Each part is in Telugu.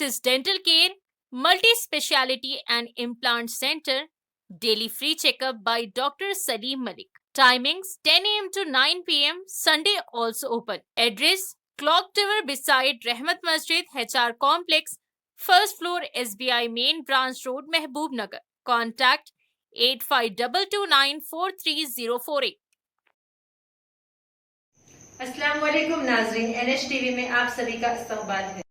Axis Dental Care, Multi-Speciality and Implant Center, daily free checkup by Dr. Salim Malik. Timings 10 a.m. to 9 p.m. Sunday also open. Address Clock Tower beside Rahmat Masjid, HR Complex, first floor, SBI Main Branch Road, Mehboob Nagar. Contact 8522943048. अस्सलाम वालेकुम नाज़रीन, NH टीवी में आप सभी का इस्तकबाल है।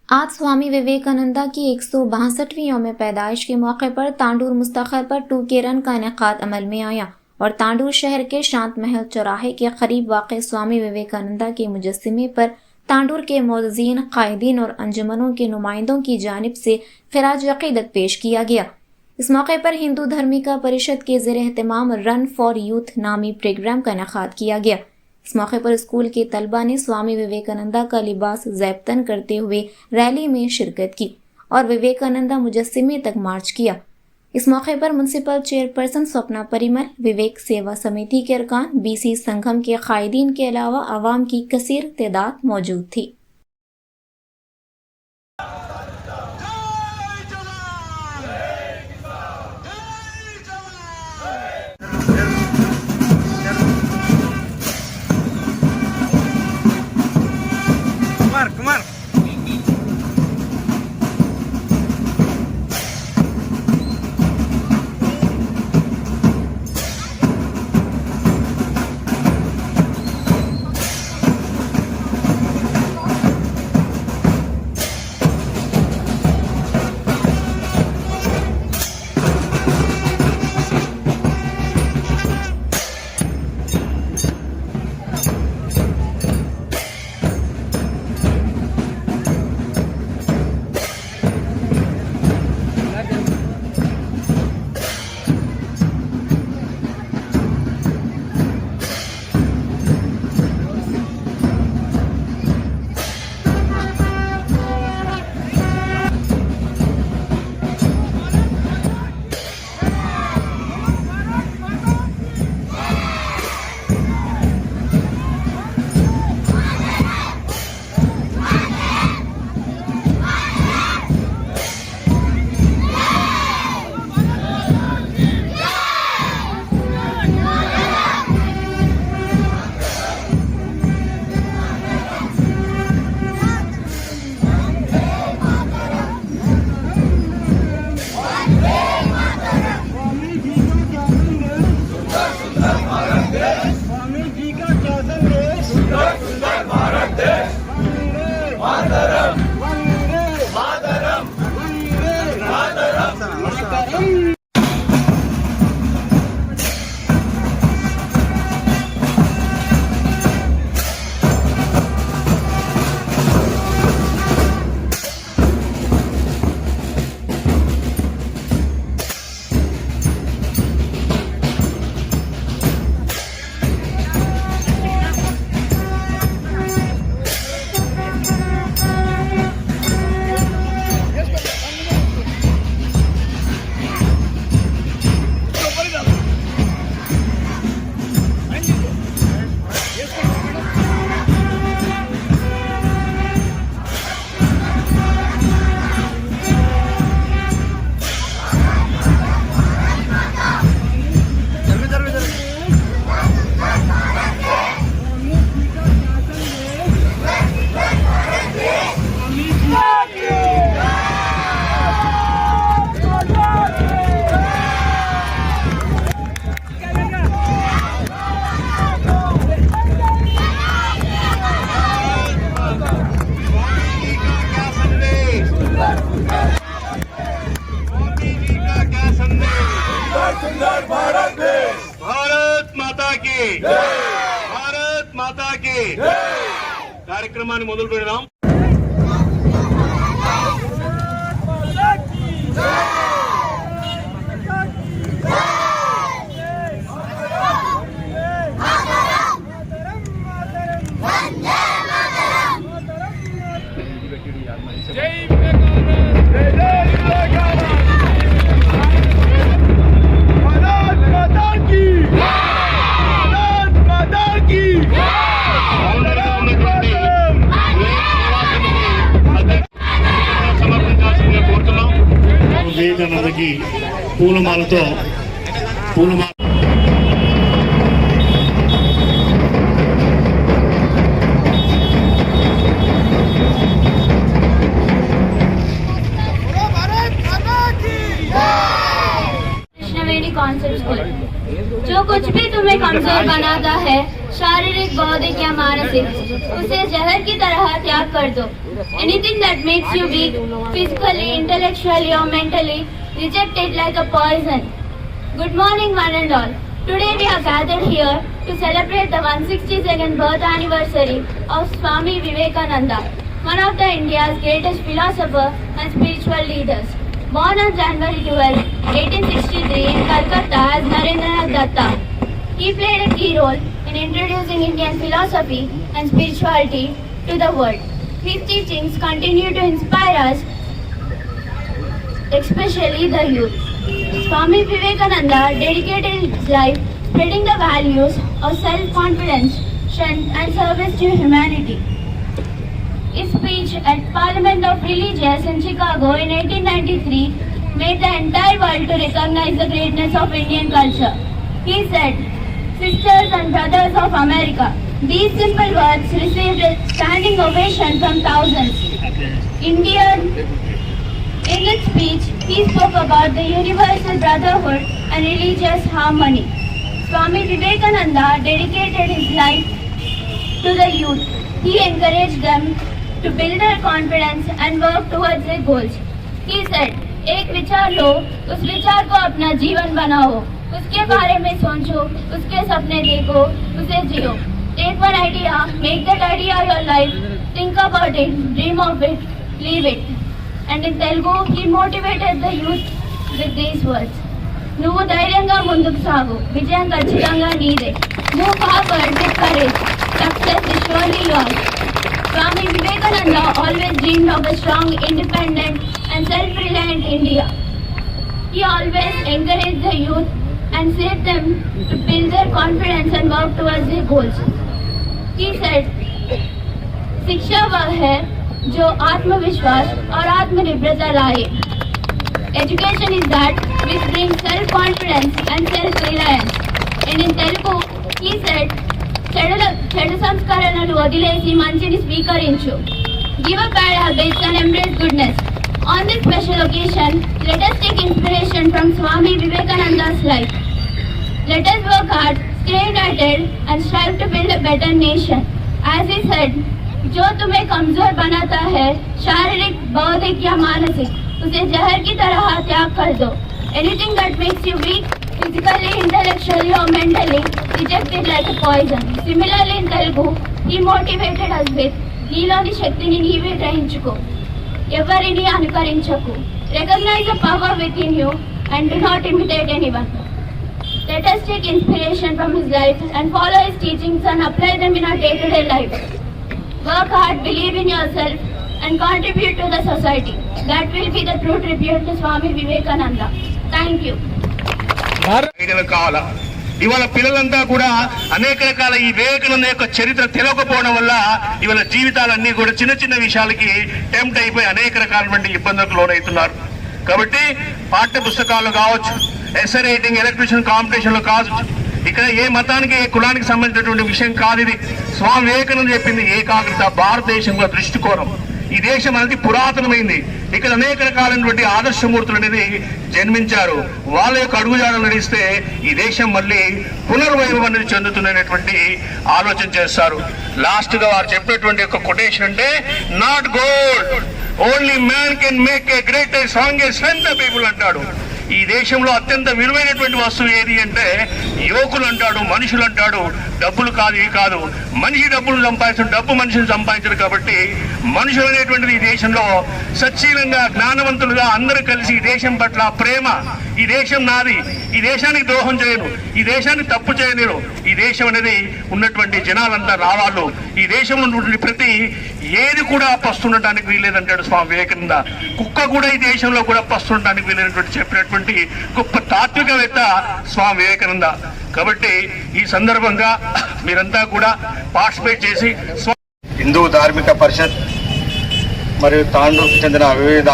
आज स्वामी विवेकानंदा की 162वीं यौम पैदाइश के मौके पर तांडूर मुस्तखर पर 2K रन का इनेकाद अमल में आया और तांडूर शहर के शांत महल चौराहे के करीब वाक़ स्वामी विवेकानंदा के मुजस्समे पर तांडूर के मौज़ीन, कायदीन और अंजुमनों के नुमाइंदों की जानिब से खिराज अक़ीदत पेश किया गया। इस मौके पर हिंदू धर्मिका परिषद के ज़ेर एहतमाम रन फॉर यूथ नामी प्रोग्राम का इनेकाद किया गया। इस मौके पर स्कूल के तलबा ने स्वामी विवेकानंदा का लिबास ज़ैबतन करते हुए रैली में शिरकत की और विवेकानंदा मुजस्समे तक मार्च किया। इस मौके पर म्युनिसिपल चेयरपर्सन स्वप्ना परिमल, विवेक सेवा समिति के अरकान, BC संगम के कायदीन के अलावा आवाम की कसीर तादाद मौजूद थी। Kumar. భారత్ మాతాకి కార్యక్రమాన్ని మొదలు పెడదాం. వివేకానందకి పూలమాలతో పూలమాల कृष्णवेणी कॉन्सेप्ट स्कूल। जो कुछ भी तुम्हें कमजोर बनाता है, शारीरिक, बौद्धिक या मानसिक, उसे जहर की तरह त्याग कर दो। Anything that makes you weak, physically, intellectually or mentally, reject it like a poison. Good morning, one and all. Today we are gathered here to celebrate the 162nd birth anniversary of Swami Vivekananda, one of the India's greatest philosopher and spiritual leaders. Born on January 12, 1863 in Calcutta as Narendranath Datta, he played a key role in introducing Indian philosophy and spirituality to the world. His teachings continue to inspire us, especially the youth. Swami Vivekananda dedicated his life spreading the values of self-confidence, strength and service to humanity. His speech at Parliament of Religious in Chicago in 1893 made the entire world to recognize the greatness of Indian culture. He said, "Sisters and brothers of America," these simple words received a standing ovation from thousands. In its speech, he spoke about the universal brotherhood and religious harmony. Swami Vivekananda dedicated his life to the youth. He encouraged them to build their confidence and work towards their goals. He said, "एक विचार लो, उस विचार को अपना जीवन बनाओ, उसके बारे में सोचो, उसके सपने देखो, उसे जियो. Take one idea, make that idea your life, think about it, dream of it, live it." And in Telugu, he motivated the youth with these words. నువ్వు ధైర్యంగా ముందుకు సాగు, విజయం ఖచ్చితంగా నీదే. Move forward with courage, success is surely yours. Swami Vivekananda always dreamed of a strong, independent and self-reliant India. He always encouraged the youth and said them to build their confidence and work towards their goals. He said, शिक्षा वह है जो आत्मविश्वास और आत्मनिर्भरता लाए. Education is that which brings self-confidence and self-reliance. And in Telugu, he said, చెడు సంస్కరణలు వదిలేసి మంచిని స్వీకరించు. Give up bad habits and embrace goodness. On this special occasion, let us take inspiration from Swami Vivekananda's life. Let us work hard, stay united and strive to build a better nation. As he said, जो तुम्हें कमजोर बनाता है, शारीरिक, बौद्धिक या मानसिक, उसे जहर की तरह त्याग कर दो. Anything that makes you weak, physically, intellectually or mentally, reject it like a poison. Similarly in Telugu, he motivated us with, నీలోని శక్తిని నీవే గ్రహించుకో, ఎవరిని అనుకరించకు. Recognize the power within you and do not imitate anyone. Let us take inspiration from his life and follow his teachings and apply them in our day-to-day life. Work hard, believe in yourself and contribute to the society. That will be the true tribute to Swami Vivekananda. Thank you. కావాలా ఇవాళ పిల్లలంతా కూడా అనేక రకాల ఈ వివేకానంద యొక్క చరిత్ర తెలియకపోవడం వల్ల ఇవాళ జీవితాలన్నీ కూడా చిన్న చిన్న విషయాలకి టెంప్ట్ అయిపోయి అనేక రకాలైన ఇబ్బందులకు లోనవుతున్నారు. కాబట్టి పాఠ్య పుస్తకాలు కావచ్చు, ఎస్ఏ రైటింగ్, ఎలక్ట్రిషియన్ కాంపిటీషన్లు కావచ్చు, ఇక్కడ ఏ మతానికి ఏ కులానికి సంబంధించినటువంటి విషయం కాదు ఇది. స్వామి వివేకానంద చెప్పింది ఏకాగ్రత, భారతదేశంలో దృష్టికోణం. ఈ దేశం అనేది పురాతనమైంది. ఇక్కడ అనేక రకాలైనటువంటి ఆదర్శమూర్తులు అనేది జన్మించారు. వాళ్ళ యొక్క అడుగుజాడలు నడిస్తే ఈ దేశం మళ్ళీ పునర్వైభవం అనేది చెందుతున్నటువంటి ఆలోచన చేస్తారు. లాస్ట్ గా వారు చెప్పినటువంటి ఒక కొటేషన్ అంటే, not gold only man can make a great strongest strength of people అంటాడు. ఈ దేశంలో అత్యంత విలువైనటువంటి వస్తువు ఏది అంటే యువకులు అంటాడు, మనుషులు అంటాడు. డబ్బులు కాదు, ఇవి కాదు. మనిషి డబ్బులు సంపాదించడం, డబ్బు మనిషిని సంపాదించడు. కాబట్టి మనుషులు అనేటువంటిది ఈ దేశంలో సచ్చీలంగా, జ్ఞానవంతులుగా అందరూ కలిసి ఈ దేశం పట్ల ప్రేమ, ఈ దేశం నాది, ఈ దేశానికి ద్రోహం చేయను, ఈ దేశాన్ని తప్పు చేయలేరు, ఈ దేశం అనేది ఉన్నటువంటి జనాలంతా రావాళ్ళు. ఈ దేశంలో ఉన్నటువంటి ప్రతి ఏది కూడా పస్తుండటానికి వీలేదంటాడు స్వామి వివేకానంద. కుక్క కూడా ఈ దేశంలో కూడా పస్తుండటానికి వీలైనటువంటి చెప్పినటువంటి గొప్ప తాత్వికవేత్త స్వామి వివేకానంద. కాబట్టి ఈ సందర్భంగా మీరంతా కూడా పార్టిసిపేట్ చేసి హిందూ ధార్మిక పరిషత్ మరియు తాండూరుకు చెందిన వివిధ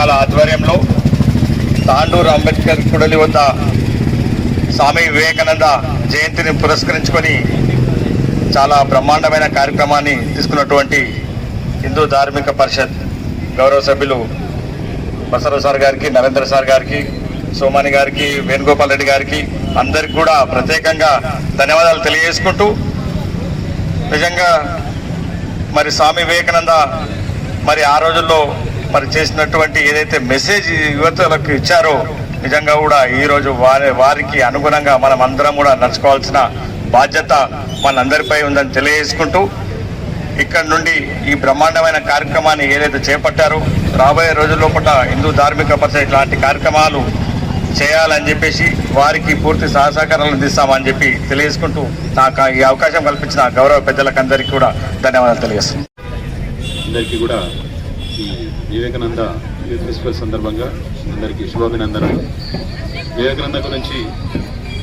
సంఘాల ఆధ్వర్యంలో తాండూరు అంబేద్కర్ కూడలి వద్ద స్వామి వివేకానంద జయంతిని పురస్కరించుకొని చాలా బ్రహ్మాండమైన కార్యక్రమాన్ని తీసుకున్నటువంటి హిందూ ధార్మిక పరిషత్ గౌరవ సభ్యులు బసరావు సార్ గారికి, నరేంద్ర సార్ గారికి, సోమాని గారికి, వేణుగోపాల్ రెడ్డి గారికి అందరికి కూడా ప్రత్యేకంగా ధన్యవాదాలు తెలియజేసుకుంటూ, నిజంగా మరి స్వామి వివేకానంద మరి ఆ రోజుల్లో మరి చేసినటువంటి ఏదైతే మెసేజ్ యువతలకు ఇచ్చారో నిజంగా కూడా ఈరోజు వారికి అనుగుణంగా మనం అందరం కూడా నడుచుకోవాల్సిన బాధ్యత మనందరిపై ఉందని తెలియజేసుకుంటూ, ఇక్కడ నుండి ఈ బ్రహ్మాండమైన కార్యక్రమాన్ని ఏదైతే చేపట్టారో రాబోయే రోజుల్లో హిందూ ధార్మిక పరిషత్ ఇలాంటి కార్యక్రమాలు చేయాలని చెప్పేసి వారికి పూర్తి సహకారాలు అందిస్తామని చెప్పి తెలియజేసుకుంటూ, నాకు ఈ అవకాశం కల్పించిన గౌరవ పెద్దలకు అందరికీ కూడా ధన్యవాదాలు తెలియజేస్తున్నాను. అందరికీ కూడా ఈ వివేకానంద యూత్ ఫెస్టివల్ సందర్భంగా అందరికీ శుభాభినందనలు.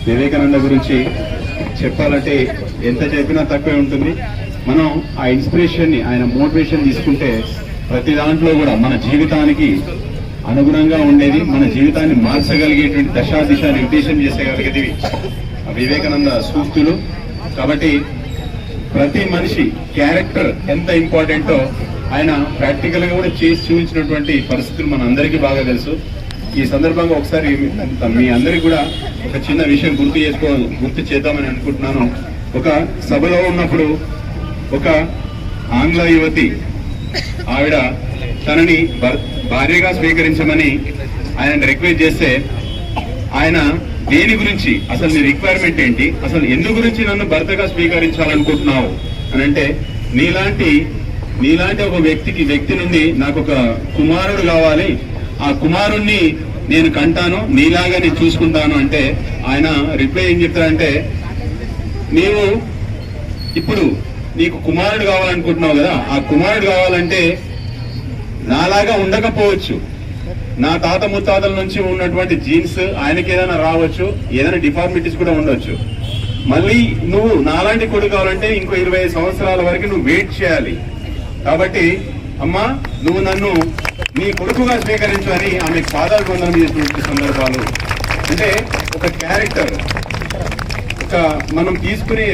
వివేకానంద గురించి చెప్పాలంటే ఎంత చెప్పినా తక్కువే ఉంటుంది. మనం ఆ ఇన్స్పిరేషన్ని, ఆయన మోటివేషన్ తీసుకుంటే ప్రతి దాంట్లో కూడా మన జీవితానికి అనుగుణంగా ఉండేది, మన జీవితాన్ని మార్చగలిగేటువంటి దిశ నిర్దేశం చేసేగలిగేది వివేకానంద సూక్తులు. కాబట్టి ప్రతి మనిషి క్యారెక్టర్ ఎంత ఇంపార్టెంటో ఆయన ప్రాక్టికల్ గా కూడా చేసి చూపించినటువంటి పరిస్థితులు మన అందరికీ బాగా తెలుసు. ఈ సందర్భంగా ఒకసారి మీ అందరికీ కూడా ఒక చిన్న విషయం గుర్తు చేద్దామని అనుకుంటున్నాను. ఒక సభలో ఉన్నప్పుడు ఒక ఆంగ్ల యువతి ఆవిడ తనని భార్యగా స్వీకరించమని ఆయన రిక్వెస్ట్ చేస్తే, ఆయన దేని గురించి, అసలు నీ రిక్వైర్మెంట్ ఏంటి, అసలు ఎందు గురించి నన్ను భర్తగా స్వీకరించాలనుకుంటున్నావు అని అంటే, నీలాంటి ఒక వ్యక్తి నుండి నాకు ఒక కుమారుడు కావాలి, ఆ కుమారుణ్ణి నేను కంటాను, నీలాగా నేను చూసుకుంటాను అంటే ఆయన రిప్లై ఏం చెప్తారంటే, నీవు ఇప్పుడు నీకు కుమారుడు కావాలనుకుంటున్నావు కదా, ఆ కుమారుడు కావాలంటే నాలాగా ఉండకపోవచ్చు, నా తాత ముత్తాతల నుంచి ఉన్నటువంటి జీన్స్ ఆయనకి ఏదైనా రావచ్చు, ఏదైనా డిఫార్మిటీస్ కూడా ఉండొచ్చు. మళ్ళీ నువ్వు నాలాంటి కొడుకు కావాలంటే ఇంకో 25 సంవత్సరాల వరకు నువ్వు వెయిట్ చేయాలి. కాబట్టి అమ్మా, నువ్వు నన్ను నీ కొడుకుగా స్వీకరించు అని ఆమె పాదాలు వందనం చేసినటువంటి సందర్భాలు. అంటే ఒక క్యారెక్టర్, ఒక మనం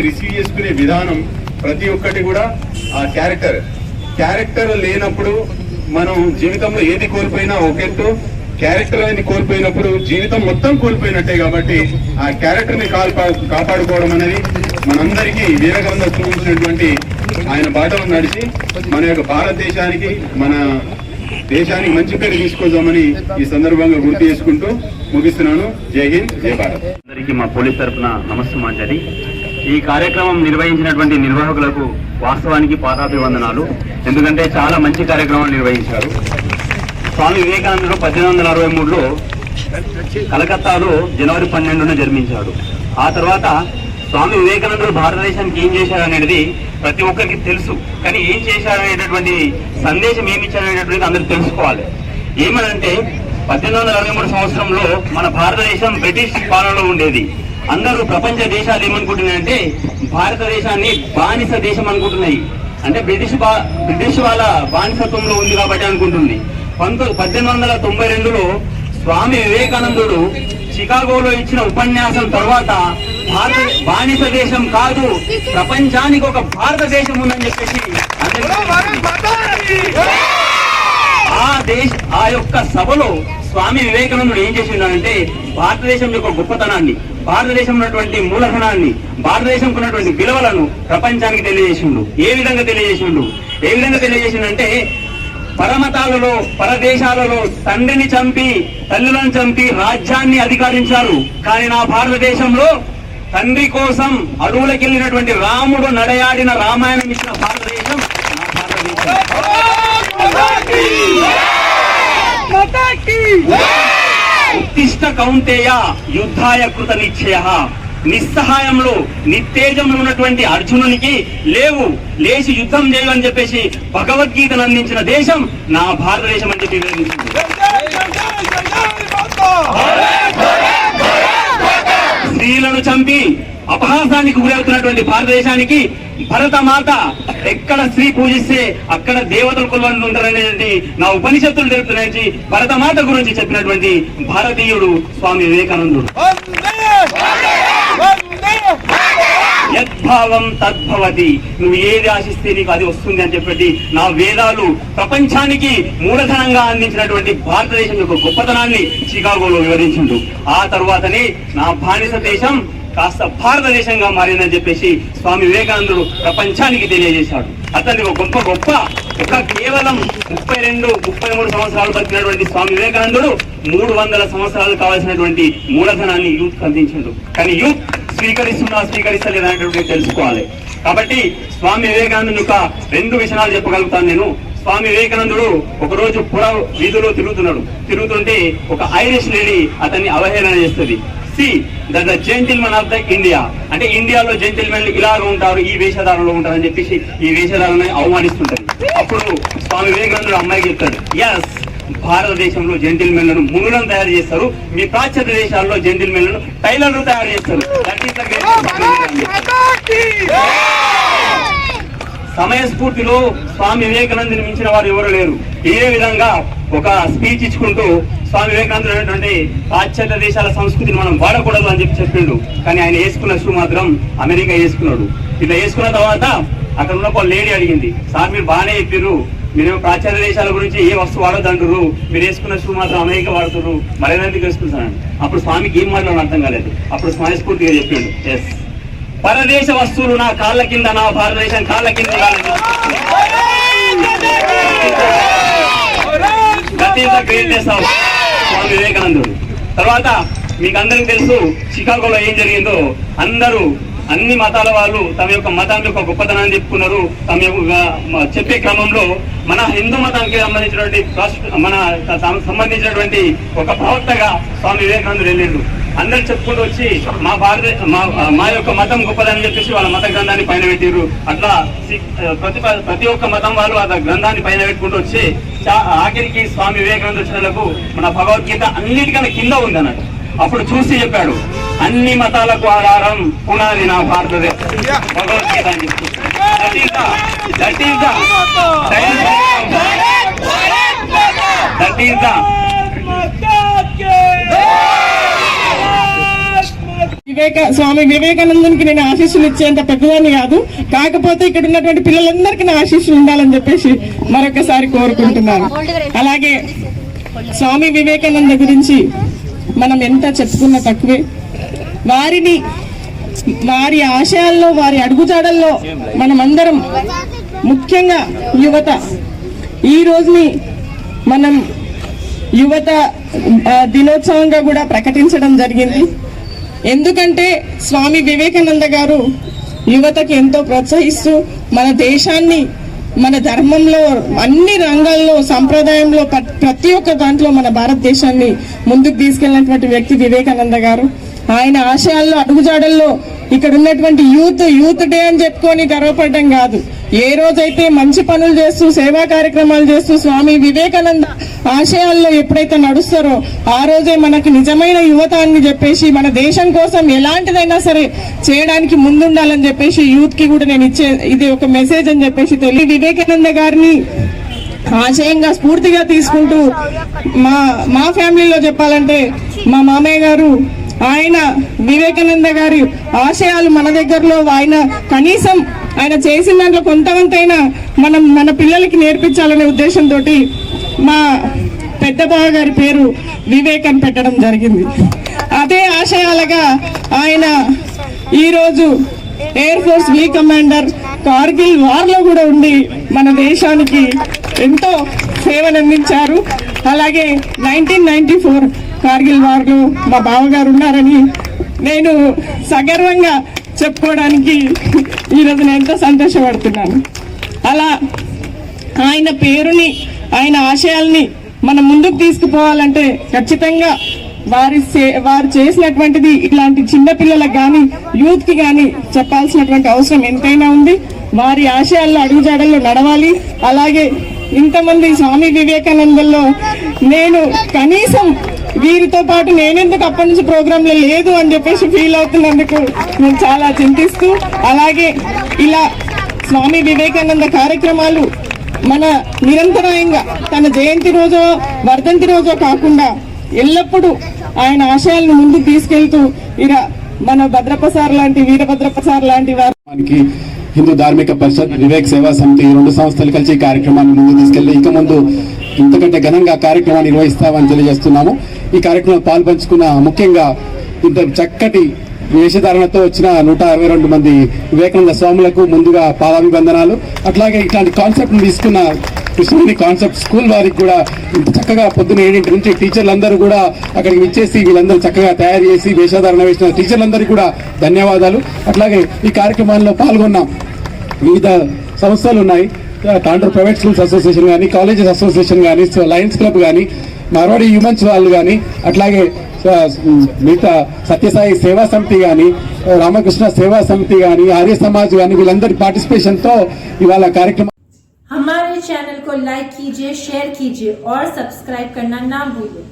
రిసీవ్ చేసుకునే విధానం ప్రతి ఒక్కటి కూడా ఆ క్యారెక్టర్ లేనప్పుడు మనం జీవితంలో ఏది కోల్పోయినా ఒకెత్తు, క్యారెక్టర్ అనేది కోల్పోయినప్పుడు జీవితం మొత్తం కోల్పోయినట్టే. కాబట్టి ఆ క్యారెక్టర్ ని కాపాడుకోవడం అనేది మనందరికీ వివేకానంద చూపించినటువంటి ఆయన బాటలో నడిచి మన యొక్క భారతదేశానికి, మన దేశానికి మంచి పేరు తీసుకొద్దామని ఈ సందర్భంగా గుర్తు చేసుకుంటూ ముగిస్తున్నాను. జై హింద్, జై భారత్. అందరికీ మా పోలీస్ తరఫున నమస్సుమాంజలి. ఈ కార్యక్రమం నిర్వహించినటువంటి నిర్వాహకులకు వాస్తవానికి పాదాభివందనాలు. ఎందుకంటే చాలా మంచి కార్యక్రమాలు నిర్వహించారు. స్వామి వివేకానందుడు 1863లో కలకత్తాలో జనవరి 12న జన్మించాడు. ఆ తర్వాత స్వామి వివేకానందుడు భారతదేశానికి ఏం చేశాడనేది ప్రతి ఒక్కరికి తెలుసు. కానీ ఏం చేశాడనేటటువంటి సందేశం ఏమి ఇచ్చాడనేటువంటిది అందరూ తెలుసుకోవాలి. ఏమనంటే 1863 సంవత్సరంలో మన భారతదేశం బ్రిటిష్ పాలనలో ఉండేది. అందరూ ప్రపంచ దేశాలు ఏమనుకుంటున్నాయంటే భారతదేశాన్ని బానిస దేశం అనుకుంటున్నాయి. అంటే బ్రిటిష్ వాళ్ళ బానిసత్వంలో ఉంది కాబట్టి అనుకుంటుంది. 1892లో స్వామి వివేకానందుడు చికాగోలో ఇచ్చిన ఉపన్యాసం తర్వాత బానిస దేశం కాదు, ప్రపంచానికి ఒక భారతదేశం ఉందని చెప్పేసి ఆ యొక్క సభలో స్వామి వివేకానందుడు ఏం చేసిండంటే భారతదేశం యొక్క గొప్పతనాన్ని, భారతదేశం ఉన్నటువంటి మూలధనాన్ని, భారతదేశం ఉన్నటువంటి విలువలను ప్రపంచానికి తెలియజేసిండు. ఏ విధంగా తెలియజేసిండంటే పరమతాలలో, పరదేశాలలో తండ్రిని చంపి, తల్లులను చంపి రాజ్యాన్ని అధికారించారు. కానీ నా భారతదేశంలో తండ్రి కోసం అడవులకు వెళ్ళినటువంటి రాముడు నడయాడిన రామాయణం ఇచ్చిన భారతదేశం నా భారతదేశం. ఉత్తిష్ట కౌంతేయ యుద్ధాయ కృత నిశ్చయః. నిస్సహాయంలో నిత్తేజంలో ఉన్నటువంటి అర్జునునికి లేచి యుద్ధం చేయని చెప్పేసి భగవద్గీతను అందించిన దేశం నా భారతదేశం అని చెప్పి వివరించింది. స్త్రీలను చంపి అపహాసానికి గురవుతున్నటువంటి భారతదేశానికి భరతమాత ఎక్కడ స్త్రీ పూజిస్తే అక్కడ దేవతలు కొలువని ఉంటారనేది నా ఉపనిషత్తులు తెలుపుతున్నాయి. భరతమాత గురించి చెప్పినటువంటి భారతీయుడు స్వామి వివేకానందుడు. యద్భావం తద్భవతి, నువ్వు ఏది ఆశిస్తే నీకు అది వస్తుంది అని చెప్పి నా వేదాలు ప్రపంచానికి మూలధనంగా అందించినటువంటి భారతదేశం యొక్క గొప్పతనాన్ని చికాగోలో వివరించిండు. ఆ తర్వాతనే నా బానిస దేశం కాస్త భారతదేశంగా మారిందని చెప్పేసి స్వామి వివేకానందుడు ప్రపంచానికి తెలియజేశాడు. అతన్ని గొప్ప కేవలం 32-33 సంవత్సరాలు బతికినటువంటి స్వామి వివేకానందుడు 300 సంవత్సరాలు కావాల్సినటువంటి మూలధనాన్ని యూత్ అందించాడు. కానీ యూత్ స్వీకరిస్తలేదు అనేటువంటి తెలుసుకోవాలి. కాబట్టి స్వామి వివేకానందుడు యొక్క 2 విషయాలు చెప్పగలుగుతాను నేను. స్వామి వివేకానందుడు ఒకరోజు పుర వీధిలో తిరుగుతుంటే ఒక ఐరిష్ లేడీ అతన్ని అవహేళన చేస్తుంది. The gentlemen of the India, అంటే ఇండియాలో జెంటిల్మెన్ ఇలాగ ఉంటారు, ఈ వేషధారణలో ఉంటారని చెప్పేసి ఈ వేషధారణని అవమానిస్తుంటది. అప్పుడు స్వామి వివేకానందుడు అమ్మాయికి చెప్తాడు, ఎస్, భారతదేశంలో జెంటిల్మెన్లను మునులను తయారు చేస్తారు, మీ పాశ్చాత్య దేశాల్లో జెంటిల్మెన్లను టైలర్లు తయారు చేస్తారు. సమయస్ఫూర్తిలో స్వామి వివేకానందుని మించిన వారు ఎవరు లేరు. ఇదే విధంగా ఒక స్పీచ్ ఇచ్చుకుంటూ స్వామి వివేకానందుడు అనేటువంటి పాశ్చాత్య దేశాల సంస్కృతిని మనం వాడకూడదు అని చెప్పిండు. కానీ ఆయన వేసుకున్న షూ మాత్రం అమెరికా వేసుకున్నాడు. ఇట్లా వేసుకున్న తర్వాత అక్కడ ఉన్న ఒక లేడీ అడిగింది, సార్ మీరు బాగానే చెప్పారు, మీరు పాశ్చాత్య దేశాల గురించి ఏ వస్తువు వాడొద్దంటారు, మీరు వేసుకున్న షూ మాత్రం అమెరికా వాడుతున్నారు, మరేందుకు వేసుకుంటున్నాను. అప్పుడు స్వామికి ఏం మాట్లాడడం అర్థం కాలేదు. అప్పుడు స్మయస్ఫూర్తిగా చెప్పిండు, ఎస్, పరదేశ వస్తువులు నా కాళ్ళ కింద, నా భారతదేశం కాళ్ళ కింద స్వామి వివేకానందుడు. తర్వాత మీకు అందరికి తెలుసు చికాగోలో ఏం జరిగిందో. అన్ని మతాల వాళ్ళు తమ యొక్క మతం యొక్క గొప్పతనాన్ని చెప్పుకున్నారు. తమ యొక్క చెప్పే క్రమంలో మన హిందూ మతానికి సంబంధించినటువంటి ఒక ప్రవక్తగా స్వామి వివేకానందుడు వెళ్ళిండు. అందరు చెప్పుకుంటూ వచ్చి మా యొక్క మతం గొప్పదని చెప్పేసి వాళ్ళ మత గ్రంథాన్ని పైన పెట్టిరు. అట్లా ప్రతి ఒక్క మతం వాళ్ళు ఆ గ్రంథాన్ని పైన పెట్టుకుంటూ వచ్చి ఆఖరికి స్వామి వివేకానంద వచ్చినలకు మన భగవద్గీత అన్నిటికన్నా కింద ఉంది అన్నట్టు. అప్పుడు చూసి చెప్పాడు, అన్ని మతాలకు ఆధారం పునాది నా భారతదేశం భగవద్గీత అని చెప్పి. స్వామి వివేకానందునికి నేను ఆశీస్సులు ఇచ్చేంత పెద్దదాన్ని కాదు, కాకపోతే ఇక్కడ ఉన్నటువంటి పిల్లలందరికీ నా ఆశీస్సులు ఉండాలని చెప్పేసి మరొకసారి కోరుకుంటున్నాను. అలాగే స్వామి వివేకానంద గురించి మనం ఎంత చెప్పుకున్నా తక్కువే. వారి ఆశయాల్లో, వారి అడుగుజాడల్లో మనమందరం, ముఖ్యంగా యువత, ఈ రోజుని మనం యువత దినోత్సవంగా కూడా ప్రకటించడం జరిగింది. ఎందుకంటే స్వామి వివేకానంద గారు యువతకి ఎంతో ప్రోత్సహిస్తూ మన దేశాన్ని, మన ధర్మంలో, అన్ని రంగాల్లో, సంప్రదాయంలో, ప్రతి ఒక్క దాంట్లో మన భారతదేశాన్ని ముందుకు తీసుకెళ్ళినటువంటి వ్యక్తి వివేకానంద గారు. ఆయన ఆశయాల్లో, అడుగుజాడల్లో ఇక్కడ ఉన్నటువంటి యూత్ డే అని చెప్పుకొని గర్వపడడం కాదు, ఏ రోజైతే మంచి పనులు చేస్తూ, సేవా కార్యక్రమాలు చేస్తూ స్వామి వివేకానంద ఆశయాల్లో ఎప్పుడైతే నడుస్తారో ఆ రోజే మనకి నిజమైన యువత అని చెప్పేసి, మన దేశం కోసం ఎలాంటిదైనా సరే చేయడానికి ముందుండాలని చెప్పేసి యూత్ కి కూడా నేను ఇది ఒక మెసేజ్ అని చెప్పేసి వివేకానంద గారిని ఆశయంగా, స్ఫూర్తిగా తీసుకుంటూ మా ఫ్యామిలీలో చెప్పాలంటే మా మామయ్య గారు, ఆయన వివేకానంద గారి ఆశయాలు మన దగ్గరలో, ఆయన కనీసం ఆయన చేసిన దాంట్లో కొంతమంతైనా మన పిల్లలకి నేర్పించాలనే ఉద్దేశంతో మా పెద్ద బావ గారి పేరు వివేక్ అని పెట్టడం జరిగింది. అదే ఆశయాలుగా ఆయన ఈరోజు ఎయిర్ ఫోర్స్ వి కమాండర్, కార్గిల్ వార్లో కూడా ఉండి మన దేశానికి ఎంతో సేవలందించారు. అలాగే 1994 కార్గిల్ వార్లో మా బావగారు ఉన్నారని నేను సగర్వంగా చెప్పుకోవడానికి ఈరోజు నేను ఎంతో సంతోషపడుతున్నాను. అలా ఆయన పేరుని, ఆయన ఆశయాల్ని మనం ముందుకు తీసుకుపోవాలంటే ఖచ్చితంగా వారు చేసినటువంటిది ఇట్లాంటి చిన్నపిల్లలకు కానీ, యూత్కి కానీ చెప్పాల్సినటువంటి అవసరం ఎంతైనా ఉంది. వారి ఆశయాల్లో, అడుగుజాడల్లో నడవాలి. అలాగే ఇంతమంది స్వామి వివేకానందంలో నేను కనీసం వీరితో పాటు నేనెందుకు అప్పటి నుంచి ప్రోగ్రాంలో లేదు అని చెప్పేసి ఫీల్ అవుతున్నందుకు నేను చాలా చింతిస్తూ, అలాగే ఇలా స్వామి వివేకానంద కార్యక్రమాలు మన నిరంతరాయంగా తన జయంతి రోజో వర్ధంతి రోజో కాకుండా ఎల్లప్పుడూ ఆయన ఆశయాలను ముందుకు తీసుకెళ్తూ ఇలా మన భద్రప్రసాద్ లాంటి వీరభద్రప్రసాద్ లాంటి వారికి హిందూ ధార్మిక పరిషత్, వివేక్ సేవా సమితి 2 సంస్థలు కలిసి ఈ కార్యక్రమాన్ని ముందుకు తీసుకెళ్లి ఇక ముందు ఇంతకంటే ఘనంగా కార్యక్రమాన్ని నిర్వహిస్తామని తెలియజేస్తున్నాము. ఈ కార్యక్రమంలో పాల్పంచుకున్న ముఖ్యంగా ఇంత చక్కటి వేషధారణతో వచ్చిన 162 మంది వివేకానంద స్వాములకు ముందుగా పాదాభివందనాలు. అట్లాగే ఇట్లాంటి కాన్సెప్ట్ తీసుకున్న కృష్ణుని కాన్సెప్ట్ స్కూల్ వారికి కూడా ఇంత చక్కగా పొద్దున 7 నుంచి టీచర్లందరూ కూడా అక్కడికి విచ్చేసి వీళ్ళందరూ చక్కగా తయారు చేసి వేషధారణ వేసిన టీచర్లందరికీ కూడా ధన్యవాదాలు. అట్లాగే ఈ కార్యక్రమాల్లో పాల్గొన్న వివిధ సంస్థలు ఉన్నాయి. తాండూరు ప్రైవేట్ స్కూల్స్ అసోసియేషన్ కానీ, కాలేజెస్ అసోసియేషన్ కానీ, లయన్స్ క్లబ్ కానీ, మార్వాడి హ్యూమన్స్ వాళ్ళు కానీ, అట్లాగే మిగతా సత్యసాయి సేవా సమితి కానీ, రామకృష్ణ సేవా సమితి కానీ, ఆర్య సమాజ్ కానీ, వీళ్ళందరి పార్టిసిపేషన్తో ఇవాళ కార్యక్రమం. हमारे चैनल को लाइक कीजिए, शेयर कीजिए और सब्सक्राइब करना ना भूलिए.